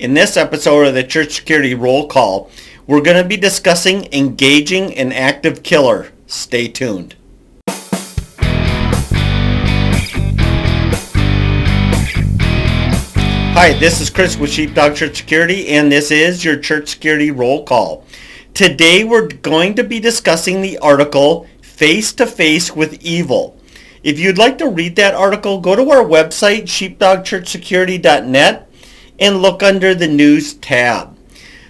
In this episode of the Church Security Roll Call, we're going to be discussing engaging an active killer. Stay tuned. Hi, this is Chris with Sheepdog Church Security, and this is your Church Security Roll Call. Today we're going to be discussing the article, Face to Face with Evil. If you'd like to read that article, go to our website, sheepdogchurchsecurity.net, and look under the News tab.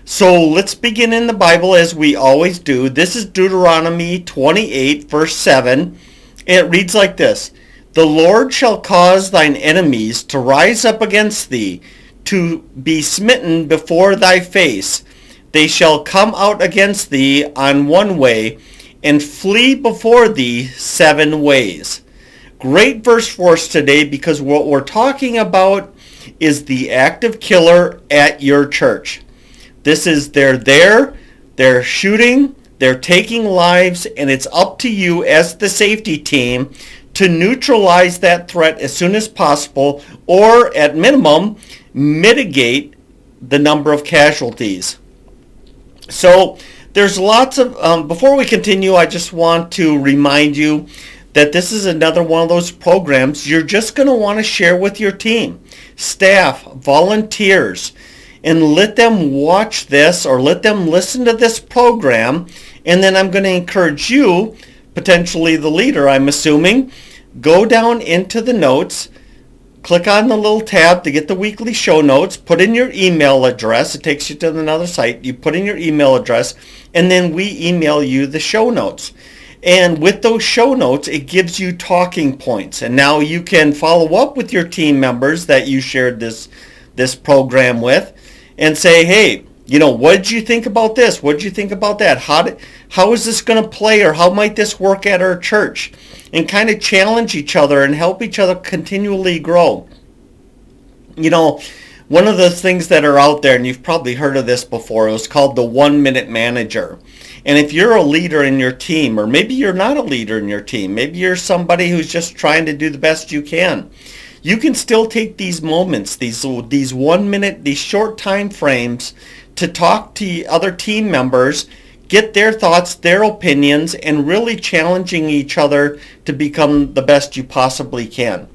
So let's begin in the Bible as we always do. This is Deuteronomy 28, verse 7. It reads like this: "The Lord shall cause thine enemies to rise up against thee, to be smitten before thy face. They shall come out against thee on one way, and flee before thee 7 ways." Great verse for us today, because what we're talking about is the active killer at your church. This is, they're there, they're shooting, they're taking lives, and it's up to you as the safety team to neutralize that threat as soon as possible, or at minimum, mitigate the number of casualties. So there's lots of, before we continue, I just want to remind you that this is another one of those programs you're just going to want to share with your team, staff, volunteers, and let them watch this or let them listen to this program. And then I'm going to encourage you, potentially the leader, I'm assuming, go down into the notes, click on the little tab to get the weekly show notes, put in your email address. It takes you to another site. You put in your email address, and then we email you the show notes. And with those show notes, it gives you talking points. And now you can follow up with your team members that you shared this program with and say, hey, what did you think about this? What did you think about that? How is this going to play, or how might this work at our church? And kind of challenge each other and help each other continually grow. One of the things that are out there, and you've probably heard of this before, it was called the 1-minute manager. And if you're a leader in your team, or maybe you're not a leader in your team, maybe you're somebody who's just trying to do the best you can still take these moments, these 1 minute, these short time frames to talk to other team members, get their thoughts, their opinions, and really challenging each other to become the best you possibly can.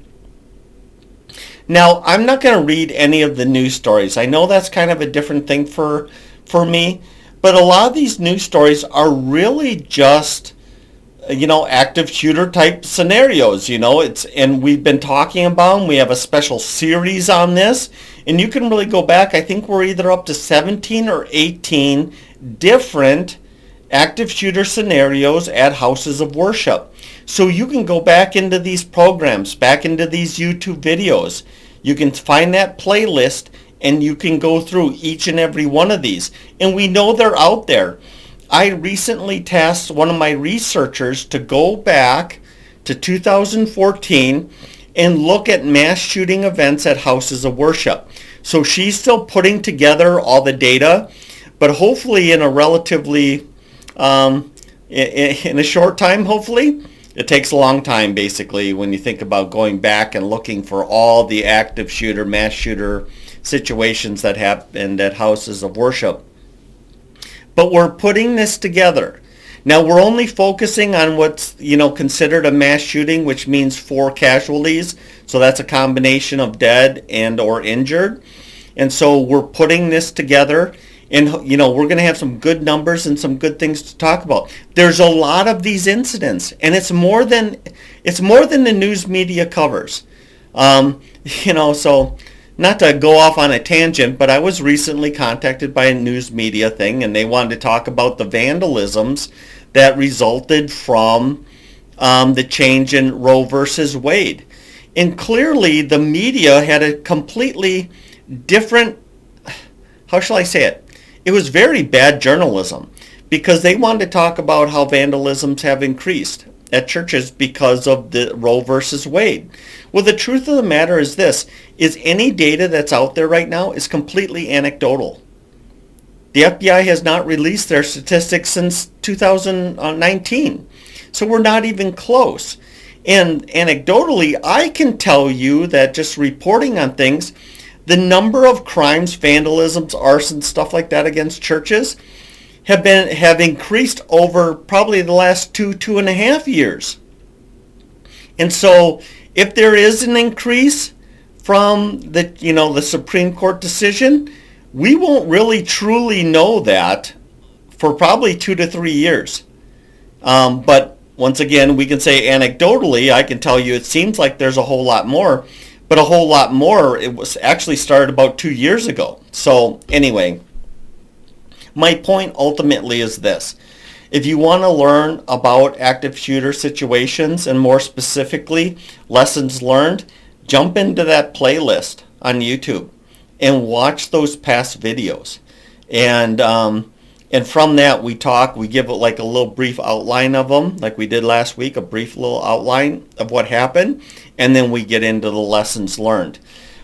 Now, I'm not going to read any of the news stories. I know that's kind of a different thing for me, but a lot of these news stories are really just, active shooter type scenarios. And we've been talking about them. We have a special series on this, and you can really go back. I think we're either up to 17 or 18 different active shooter scenarios at houses of worship. So you can go back into these programs, back into these YouTube videos. You can find that playlist, and you can go through each and every one of these. And we know they're out there. I recently tasked one of my researchers to go back to 2014 and look at mass shooting events at houses of worship. So she's still putting together all the data, but hopefully in a relatively, in a short time, hopefully. It takes a long time, basically, when you think about going back and looking for all the active shooter, mass shooter situations that happened at houses of worship. But we're putting this together. Now, we're only focusing on what's, considered a mass shooting, which means 4 casualties. So that's a combination of dead and or injured. And so we're putting this together, and, we're going to have some good numbers and some good things to talk about. There's a lot of these incidents, and it's more than the news media covers. So not to go off on a tangent, but I was recently contacted by a news media thing, and they wanted to talk about the vandalisms that resulted from the change in Roe versus Wade. And clearly the media had a completely different, how shall I say it? It was very bad journalism, because they wanted to talk about how vandalisms have increased at churches because of the Roe versus Wade. Well, the truth of the matter is this, is any data that's out there right now is completely anecdotal. The FBI has not released their statistics since 2019. So we're not even close. And anecdotally, I can tell you that just reporting on things, the number of crimes, vandalisms, arson, stuff like that against churches have increased over probably the last 2.5 years. And so if there is an increase from the Supreme Court decision, we won't really truly know that for probably 2 to 3 years. But once again, we can say anecdotally, I can tell you it seems like there's a whole lot more, but a whole lot more, it was actually started about 2 years ago. So anyway, my point ultimately is this. If you want to learn about active shooter situations and more specifically lessons learned, jump into that playlist on YouTube and watch those past videos. And from that we give it like a little brief outline of them, like we did last week, a brief little outline of what happened, and then we get into the lessons learned.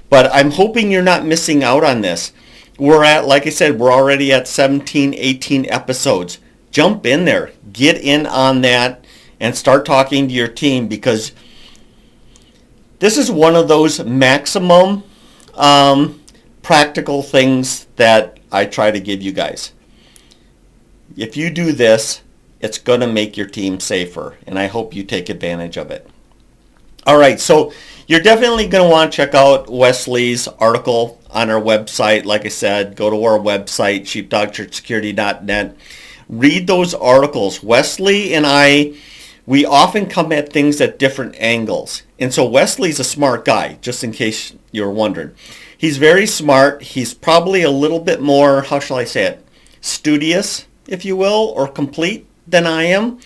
But I'm hoping you're not missing out on this. Like I said, we're already at 17, 18 episodes. Jump in there, get in on that, and start talking to your team, because this is one of those maximum practical things that I try to give you guys. If you do this, it's going to make your team safer, and I hope you take advantage of it. All right, so you're definitely going to want to check out Wesley's article on our website. Like I said, go to our website, sheepdogchurchsecurity.net. Read those articles. Wesley and we often come at things at different angles. And so Wesley's a smart guy, just in case you're wondering. He's very smart. He's probably a little bit more, how shall I say it, studious, if you will, or complete than I am.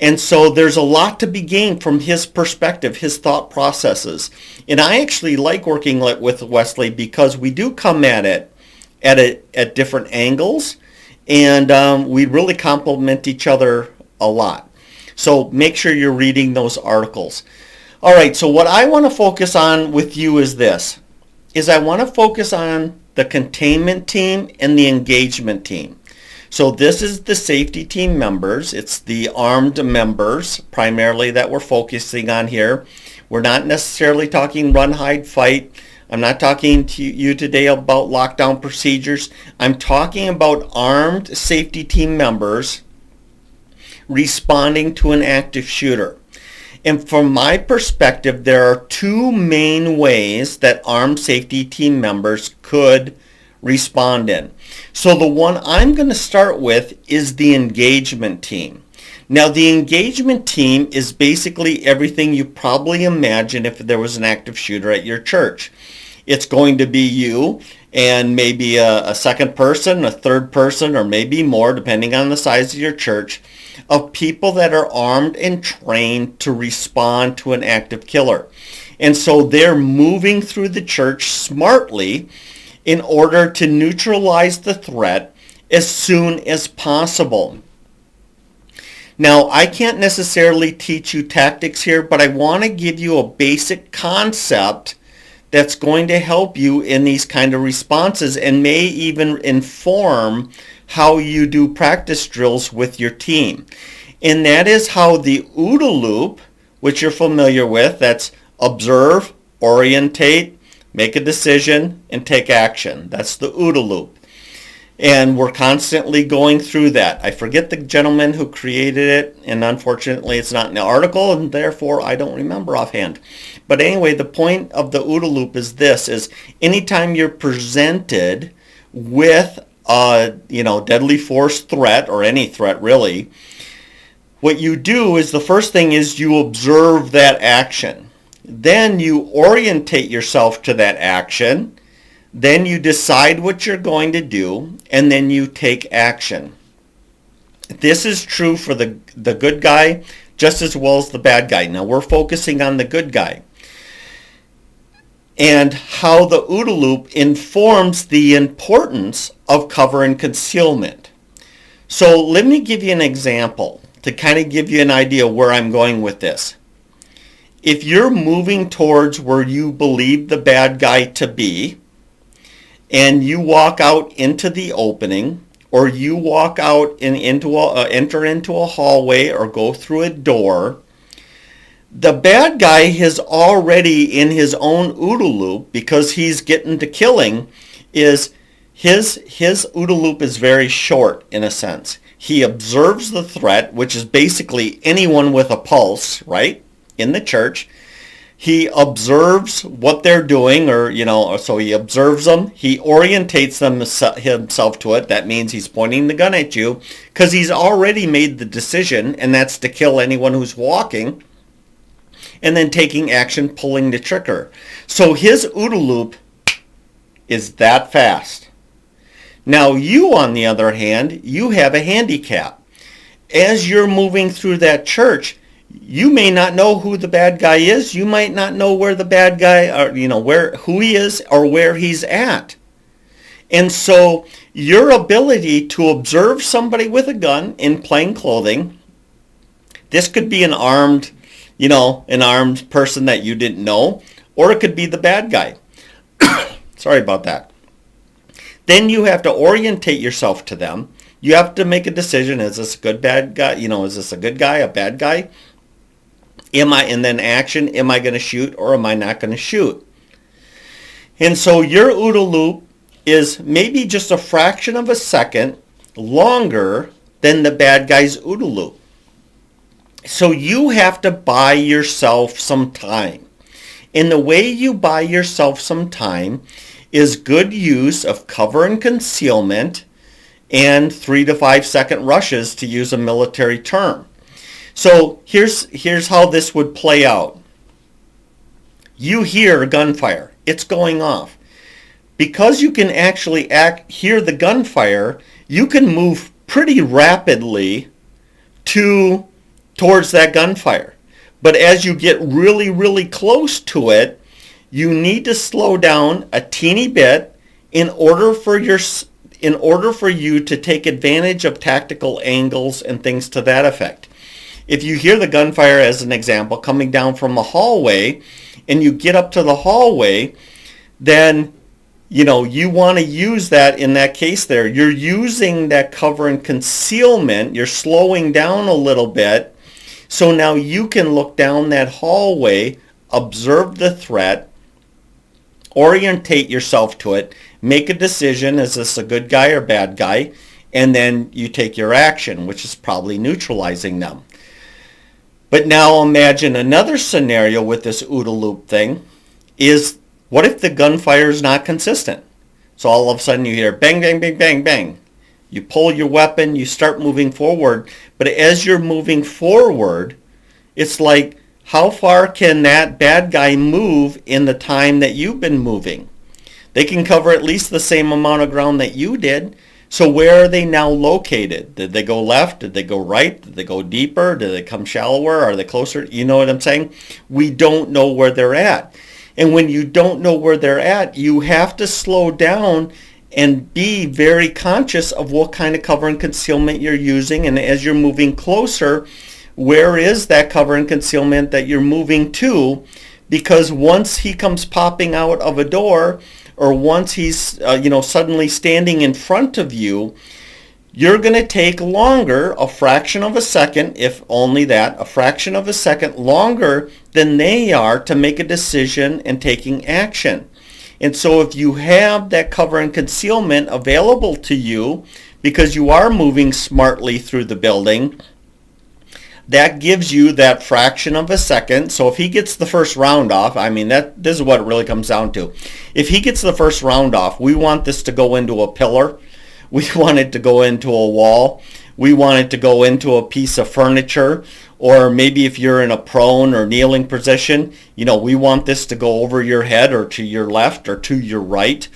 And so there's a lot to be gained from his perspective, his thought processes. And I actually like working with Wesley because we do come at it at different angles. And we really complement each other a lot. So make sure you're reading those articles. All right, so what I want to focus on with you is this. I want to focus on the containment team and the engagement team. So this is the safety team members. It's the armed members primarily that we're focusing on here. We're not necessarily talking run, hide, fight. I'm not talking to you today about lockdown procedures. I'm talking about armed safety team members responding to an active shooter. And from my perspective, there are two main ways that armed safety team members could respond in. So the one I'm going to start with is the engagement team. Now, the engagement team is basically everything you probably imagine if there was an active shooter at your church. It's going to be you and maybe a second person, a third person, or maybe more, depending on the size of your church, of people that are armed and trained to respond to an active killer. And so they're moving through the church smartly in order to neutralize the threat as soon as possible. Now, I can't necessarily teach you tactics here, but I want to give you a basic concept that's going to help you in these kind of responses and may even inform how you do practice drills with your team. And that is how the Ooda Loop, which you're familiar with, that's observe, orientate, make a decision, and take action. That's the Ooda Loop. And we're constantly going through that. I forget the gentleman who created it, and unfortunately it's not in the article, and therefore I don't remember offhand. But anyway, the point of the Ooda Loop is this, is anytime you're presented with a deadly force threat, or any threat really, what you do is the first thing is you observe that action. Then you orientate yourself to that action. Then you decide what you're going to do, and then you take action. This is true for the good guy just as well as the bad guy. Now we're focusing on the good guy and how the Ooda Loop informs the importance of cover and concealment. So let me give you an example to kind of give you an idea where I'm going with this. If you're moving towards where you believe the bad guy to be, and you walk out into the opening, or you walk out and enter into a hallway or go through a door, The bad guy is already in his own OODA loop because he's getting to killing. Is his OODA loop is very short in a sense. He observes the threat, which is basically anyone with a pulse, right, in the church. He observes what they're doing, so he observes them. He orientates himself to it. That means he's pointing the gun at you because he's already made the decision, and that's to kill anyone who's walking, and then taking action, pulling the trigger. So his OODA loop is that fast. Now you, on the other hand, you have a handicap. As you're moving through that church, you may not know who the bad guy is. You might not know where the bad guy, or who he is or where he's at. And so your ability to observe somebody with a gun in plain clothing, this could be an armed person that you didn't know, or it could be the bad guy. Sorry about that. Then you have to orientate yourself to them. You have to make a decision. Is this a good bad guy? Is this a good guy, a bad guy? And then action, am I going to shoot or am I not going to shoot? And so your OODA loop is maybe just a fraction of a second longer than the bad guy's OODA loop. So you have to buy yourself some time. And the way you buy yourself some time is good use of cover and concealment and 3 to 5 second rushes, to use a military term. So here's how this would play out. You hear gunfire. It's going off. Because you can actually hear the gunfire, you can move pretty rapidly towards that gunfire. But as you get really, really close to it, you need to slow down a teeny bit in order for you to take advantage of tactical angles and things to that effect. If you hear the gunfire, as an example, coming down from a hallway, and you get up to the hallway, then you want to use that in that case there. You're using that cover and concealment. You're slowing down a little bit. So now you can look down that hallway, observe the threat, orientate yourself to it, make a decision, is this a good guy or bad guy, and then you take your action, which is probably neutralizing them. But now imagine another scenario with this OODA loop thing is, what if the gunfire is not consistent? So all of a sudden you hear bang, bang, bang, bang, bang. You pull your weapon, you start moving forward, but as you're moving forward, it's like, how far can that bad guy move in the time that you've been moving? They can cover at least the same amount of ground that you did. So where are they now located? Did they go left? Did they go right? Did they go deeper? Did they come shallower? Are they closer? You know what I'm saying? We don't know where they're at. And when you don't know where they're at, you have to slow down and be very conscious of what kind of cover and concealment you're using. And as you're moving closer, where is that cover and concealment that you're moving to? Because once he comes popping out of a door, or once he's suddenly standing in front of you, you're going to take longer, a fraction of a second, if only that, a fraction of a second longer than they are to make a decision and taking action. And so if you have that cover and concealment available to you, because you are moving smartly through the building, that gives you that fraction of a second. So if he gets the first round off, this is what it really comes down to. If he gets the first round off, we want this to go into a pillar. We want it to go into a wall. We want it to go into a piece of furniture. Or maybe if you're in a prone or kneeling position, we want this to go over your head or to your left or to your right.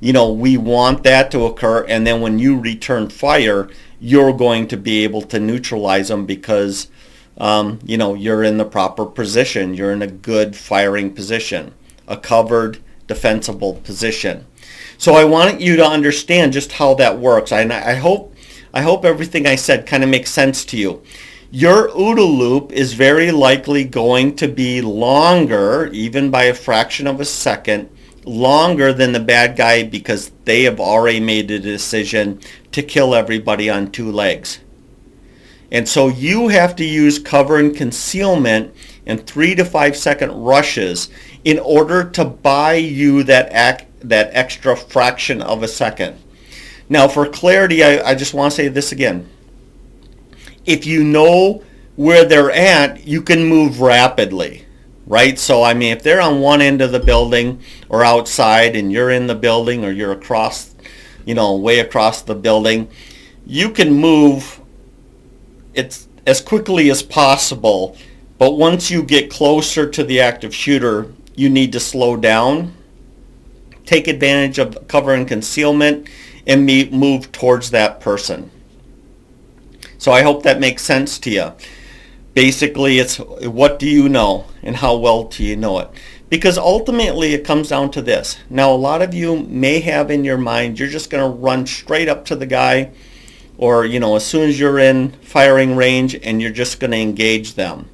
We want that to occur. And then when you return fire, you're going to be able to neutralize them because you're in the proper position. You're in a good firing position, a covered, defensible position. So I want you to understand just how that works. I hope everything I said kind of makes sense to you. Your OODA loop is very likely going to be longer, even by a fraction of a second, longer than the bad guy because they have already made a decision to kill everybody on 2 legs. And so you have to use cover and concealment and 3 to 5 second rushes in order to buy you that extra fraction of a second. Now, for clarity, I just want to say this again. If you know where they're at, you can move rapidly, right? So, I mean, if they're on one end of the building or outside and you're in the building or you're across, way across the building, you can move it as quickly as possible. But once you get closer to the active shooter, you need to slow down, take advantage of cover and concealment, and move towards that person. So I hope that makes sense to you. Basically, it's what do you know and how well do you know it? Because ultimately it comes down to this. Now, a lot of you may have in your mind, you're just going to run straight up to the guy, or, as soon as you're in firing range, and you're just going to engage them.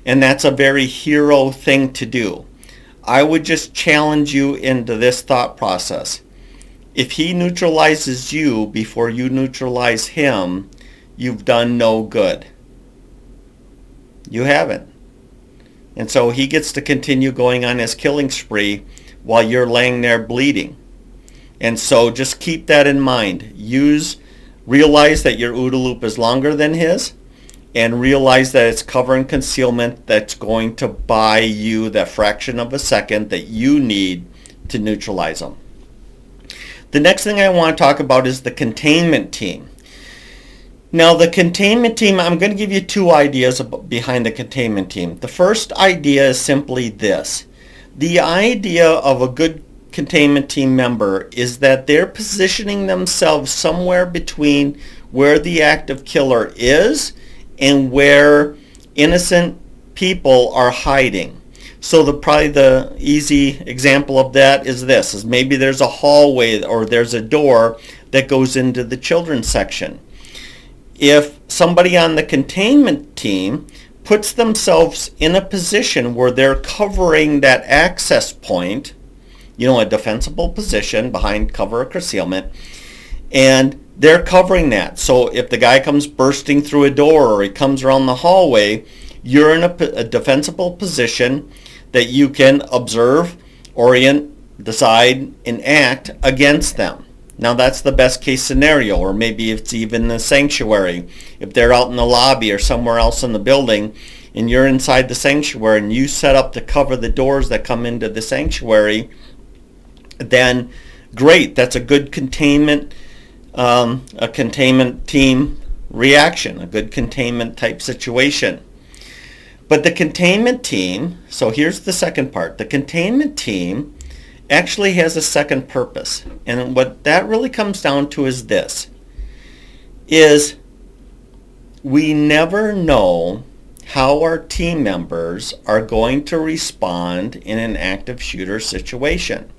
And that's a very hero thing to do. I would just challenge you into this thought process. If he neutralizes you before you neutralize him, you've done no good. You haven't. And so he gets to continue going on his killing spree while you're laying there bleeding. And so just keep that in mind. Realize that your OODA loop is longer than his, and realize that it's cover and concealment that's going to buy you that fraction of a second that you need to neutralize them. The next thing I want to talk about is the containment team. Now, the containment team, I'm going to give you two ideas behind the containment team. The first idea is simply this. The idea of a good containment team member is that they're positioning themselves somewhere between where the active killer is and where innocent people are hiding. So probably the easy example of that is this, is maybe there's a hallway or there's a door that goes into the children's section. If somebody on the containment team puts themselves in a position where they're covering that access point, a defensible position behind cover or concealment, and they're covering that. So if the guy comes bursting through a door or he comes around the hallway, you're in a defensible position that you can observe, orient, decide, and act against them. Now that's the best case scenario, or maybe it's even the sanctuary. If they're out in the lobby or somewhere else in the building and you're inside the sanctuary and you set up to cover the doors that come into the sanctuary, then great, that's a good containment team reaction, a good containment type situation. But the containment team, so here's the second part, the containment team actually has a second purpose. And what that really comes down to is this, is we never know how our team members are going to respond in an active shooter situation.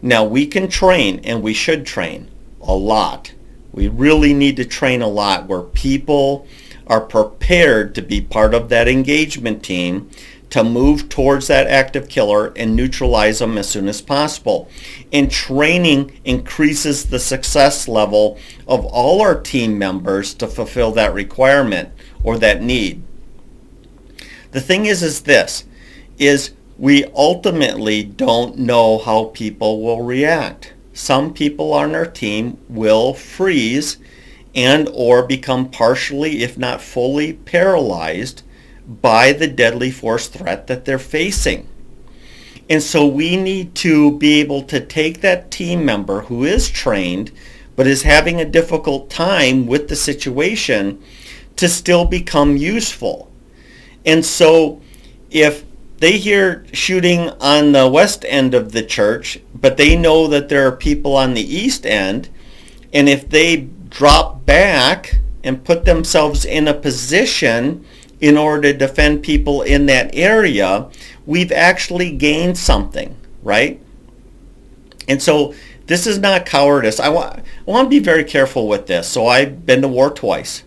Now, we can train, and we should train a lot. We really need to train a lot where people are prepared to be part of that engagement team to move towards that active killer and neutralize them as soon as possible. And training increases the success level of all our team members to fulfill that requirement or that need. The thing is this, is we ultimately don't know how people will react. Some people on our team will freeze and or become partially, if not fully, paralyzed by the deadly force threat that they're facing. And so we need to be able to take that team member who is trained but is having a difficult time with the situation to still become useful. And so if they hear shooting on the west end of the church, but they know that there are people on the east end, and if they drop back and put themselves in a position in order to defend people in that area, we've actually gained something, right? And so this is not cowardice. I want to be very careful with this. So I've been to war twice.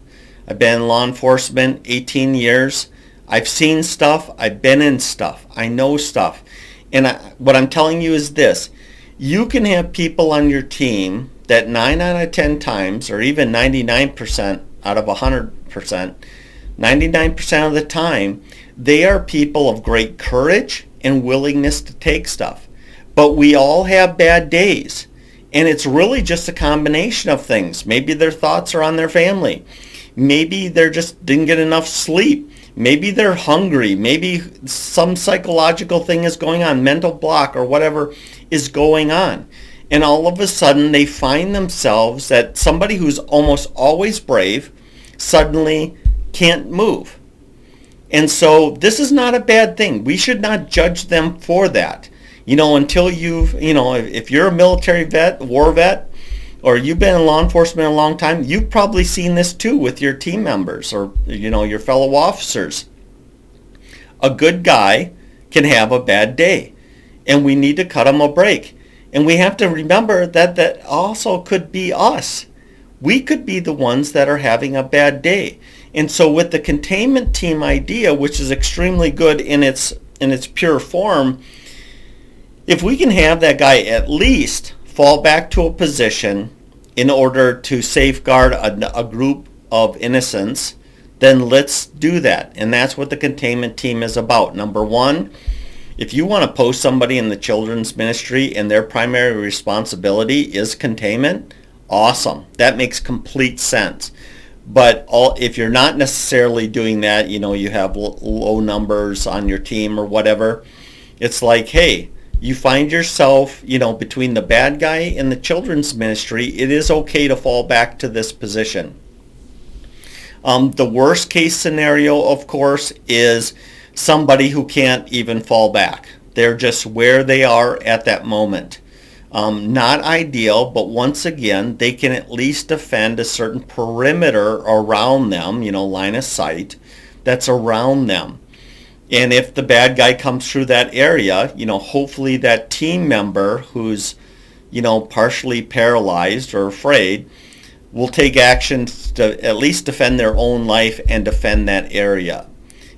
I've been in law enforcement 18 years. I've seen stuff. I've been in stuff. I know stuff. And what I'm telling you is this. You can have people on your team that 9 out of 10 times, or even 99% out of 100%, 99% of the time, they are people of great courage and willingness to take stuff. But we all have bad days. And it's really just a combination of things. Maybe their thoughts are on their family. Maybe they just didn't get enough sleep. Maybe they're hungry. Maybe some psychological thing is going on, mental block or whatever is going on. And all of a sudden they find themselves that somebody who's almost always brave suddenly can't move. And so this is not a bad thing. We should not judge them for that. Until if you're a military vet, war vet, or you've been in law enforcement a long time, you've probably seen this too with your team members or, your fellow officers. A good guy can have a bad day, and we need to cut him a break. And we have to remember that also could be us. We could be the ones that are having a bad day. And so with the containment team idea, which is extremely good in its pure form, if we can have that guy at least fall back to a position in order to safeguard a group of innocents, then let's do that. And that's what the containment team is about. Number one, if you want to post somebody in the children's ministry and their primary responsibility is containment, awesome. That makes complete sense. But if you're not necessarily doing that, you have low numbers on your team or whatever, it's like, hey, you find yourself, between the bad guy and the children's ministry, it is okay to fall back to this position. The worst case scenario, of course, is somebody who can't even fall back. They're just where they are at that moment. Not ideal, but once again, they can at least defend a certain perimeter around them, line of sight that's around them. And if the bad guy comes through that area, hopefully that team member who's, partially paralyzed or afraid will take action to at least defend their own life and defend that area.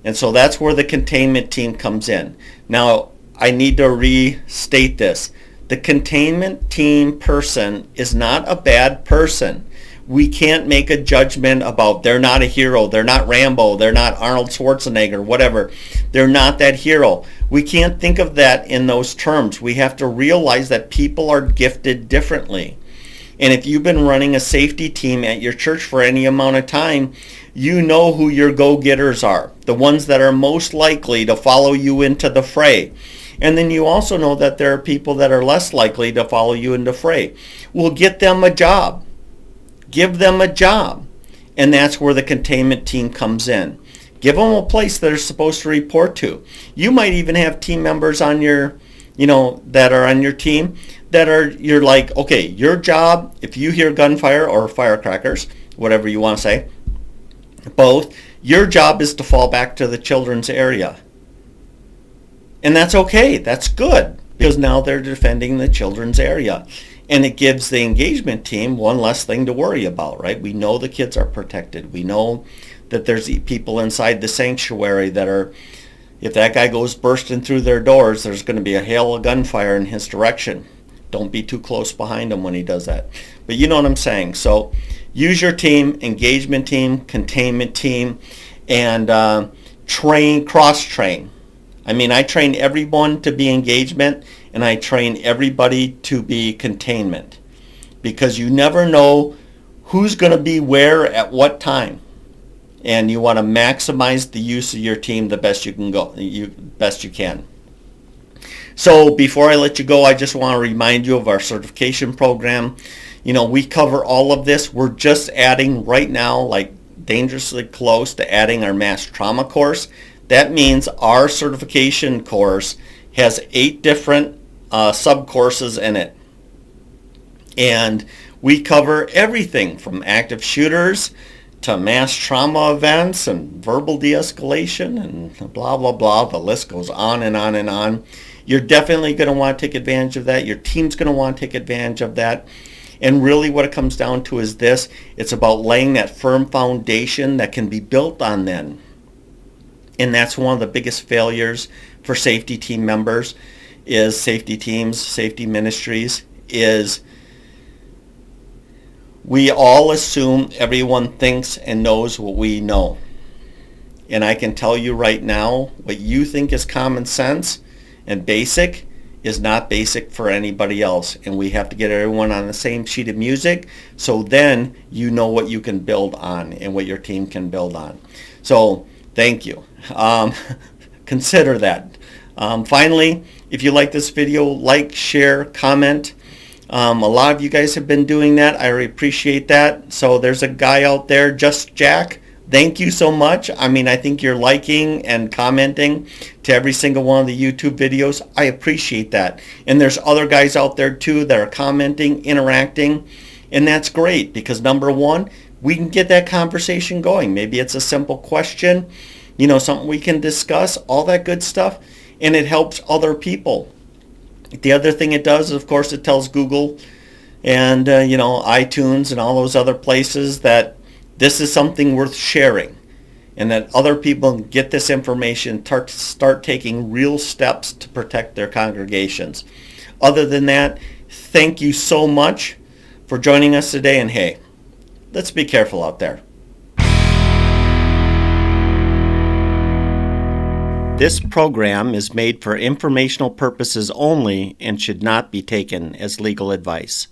And so that's where the containment team comes in. Now, I need to restate this. The containment team person is not a bad person. We can't make a judgment about they're not a hero, they're not Rambo, they're not Arnold Schwarzenegger, whatever. They're not that hero. We can't think of that in those terms. We have to realize that people are gifted differently. And if you've been running a safety team at your church for any amount of time, you know who your go-getters are, the ones that are most likely to follow you into the fray. And then you also know that there are people that are less likely to follow you into the fray. Well, get them a job. Give them a job. And that's where the containment team comes in. Give them a place they're supposed to report to. You might even have team members on your, that are on your team you're like, okay, your job, if you hear gunfire or firecrackers, whatever you want to say, both, your job is to fall back to the children's area. And that's okay. That's good because now they're defending the children's area. And it gives the engagement team one less thing to worry about, right? We know the kids are protected. We know that there's people inside the sanctuary that are, if that guy goes bursting through their doors, there's going to be a hail of gunfire in his direction. Don't be too close behind him when he does that. But you know what I'm saying. So use your team, engagement team, containment team, and cross-train. I train everyone to be engagement, and I train everybody to be containment. Because you never know who's going to be where at what time. And you want to maximize the use of your team the best you can. So before I let you go, I just want to remind you of our certification program. We cover all of this. We're just adding right now, like dangerously close to adding our mass trauma course. That means our certification course has 8 different sub-courses in it. And we cover everything from active shooters to mass trauma events and verbal de-escalation and blah, blah, blah. The list goes on and on and on. You're definitely going to want to take advantage of that. Your team's going to want to take advantage of that. And really what it comes down to is this. It's about laying that firm foundation that can be built on then. And that's one of the biggest failures for safety team members is safety teams, safety ministries, is we all assume everyone thinks and knows what we know. And I can tell you right now, what you think is common sense and basic is not basic for anybody else. And we have to get everyone on the same sheet of music, so then you know what you can build on and what your team can build on. So thank you. Consider that. Finally, if you like this video, like, share, comment. A lot of you guys have been doing that. I really appreciate that. So there's a guy out there, Just Jack. Thank you so much. I mean, I think you're liking and commenting to every single one of the YouTube videos. I appreciate that. And there's other guys out there too that are commenting, interacting, and that's great because number one, we can get that conversation going. Maybe it's a simple question, something we can discuss, all that good stuff, and it helps other people. The other thing it does, of course, it tells Google and iTunes and all those other places that this is something worth sharing and that other people get this information, start taking real steps to protect their congregations. Other than that, thank you so much for joining us today, and hey, let's be careful out there. This program is made for informational purposes only and should not be taken as legal advice.